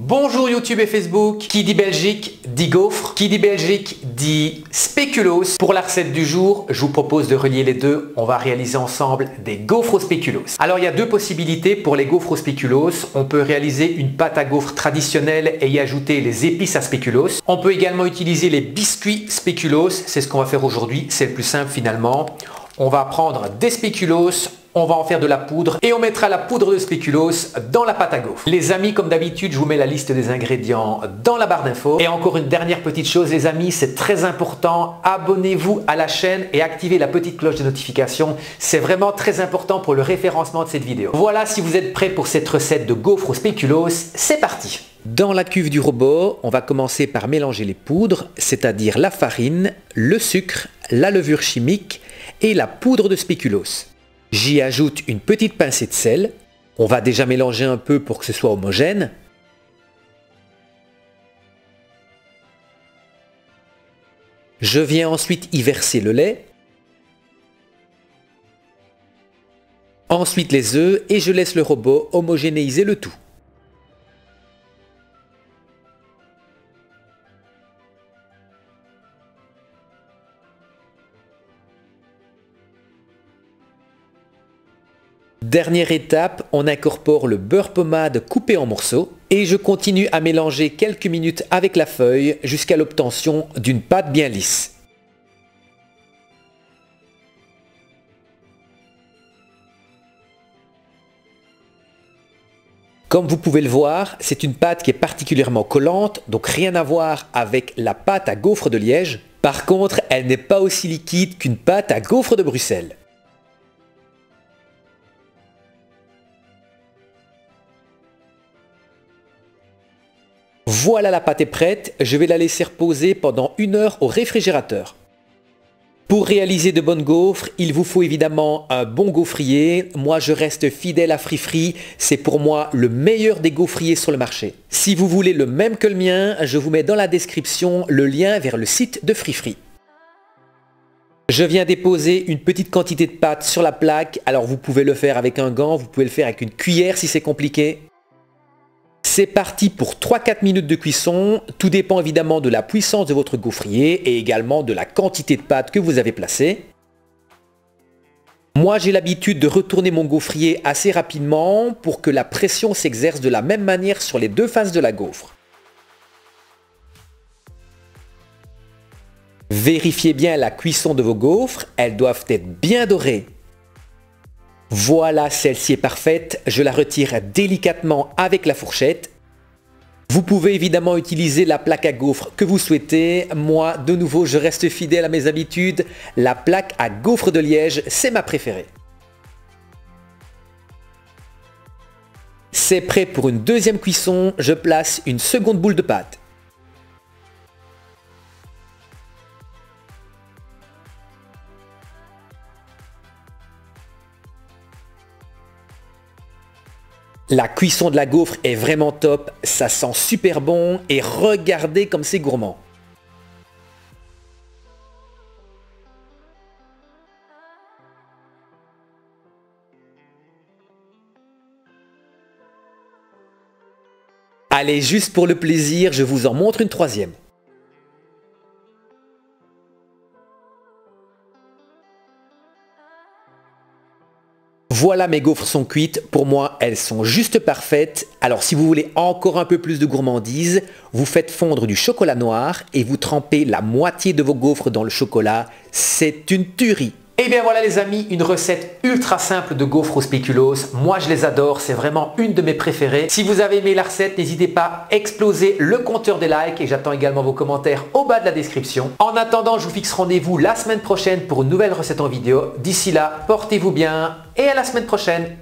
Bonjour YouTube et Facebook, qui dit Belgique dit gaufre, qui dit Belgique dit spéculoos. Pour la recette du jour, je vous propose de relier les deux. On va réaliser ensemble des gaufres au spéculoos. Alors il y a deux possibilités pour les gaufres au spéculoos. On peut réaliser une pâte à gaufres traditionnelle et y ajouter les épices à spéculoos. On peut également utiliser les biscuits spéculoos, c'est ce qu'on va faire aujourd'hui, c'est le plus simple finalement. On va prendre des spéculoos, on va en faire de la poudre et on mettra la poudre de spéculoos dans la pâte à gaufres. Les amis, comme d'habitude, je vous mets la liste des ingrédients dans la barre d'infos. Et encore une dernière petite chose, les amis, c'est très important, abonnez-vous à la chaîne et activez la petite cloche de notification. C'est vraiment très important pour le référencement de cette vidéo. Voilà, si vous êtes prêts pour cette recette de gaufres au spéculoos, c'est parti! Dans la cuve du robot, on va commencer par mélanger les poudres, c'est-à-dire la farine, le sucre, la levure chimique et la poudre de spéculoos. J'y ajoute une petite pincée de sel. On va déjà mélanger un peu pour que ce soit homogène. Je viens ensuite y verser le lait. Ensuite les œufs et je laisse le robot homogénéiser le tout. Dernière étape, on incorpore le beurre pommade coupé en morceaux et je continue à mélanger quelques minutes avec la feuille jusqu'à l'obtention d'une pâte bien lisse. Comme vous pouvez le voir, c'est une pâte qui est particulièrement collante, donc rien à voir avec la pâte à gaufres de Liège. Par contre, elle n'est pas aussi liquide qu'une pâte à gaufres de Bruxelles. Voilà, la pâte est prête, je vais la laisser reposer pendant 1 heure au réfrigérateur. Pour réaliser de bonnes gaufres, il vous faut évidemment un bon gaufrier. Moi je reste fidèle à Free, c'est pour moi le meilleur des gaufriers sur le marché. Si vous voulez le même que le mien, je vous mets dans la description le lien vers le site de Free. Je viens déposer une petite quantité de pâte sur la plaque, alors vous pouvez le faire avec un gant, vous pouvez le faire avec une cuillère si c'est compliqué. C'est parti pour 3-4 minutes de cuisson, tout dépend évidemment de la puissance de votre gaufrier et également de la quantité de pâte que vous avez placée. Moi j'ai l'habitude de retourner mon gaufrier assez rapidement pour que la pression s'exerce de la même manière sur les deux faces de la gaufre. Vérifiez bien la cuisson de vos gaufres, elles doivent être bien dorées. Voilà, celle-ci est parfaite, je la retire délicatement avec la fourchette. Vous pouvez évidemment utiliser la plaque à gaufres que vous souhaitez. Moi, de nouveau, je reste fidèle à mes habitudes. La plaque à gaufres de Liège, c'est ma préférée. C'est prêt pour une deuxième cuisson, je place une seconde boule de pâte. La cuisson de la gaufre est vraiment top, ça sent super bon et regardez comme c'est gourmand. Allez, juste pour le plaisir, je vous en montre une troisième. Voilà, mes gaufres sont cuites, pour moi elles sont juste parfaites. Alors si vous voulez encore un peu plus de gourmandise, vous faites fondre du chocolat noir et vous trempez la moitié de vos gaufres dans le chocolat, c'est une tuerie. Et bien voilà les amis, une recette ultra simple de gaufres au spéculoos. Moi je les adore, c'est vraiment une de mes préférées. Si vous avez aimé la recette, n'hésitez pas à exploser le compteur des likes et j'attends également vos commentaires au bas de la description. En attendant, je vous fixe rendez-vous la semaine prochaine pour une nouvelle recette en vidéo. D'ici là, portez-vous bien et à la semaine prochaine.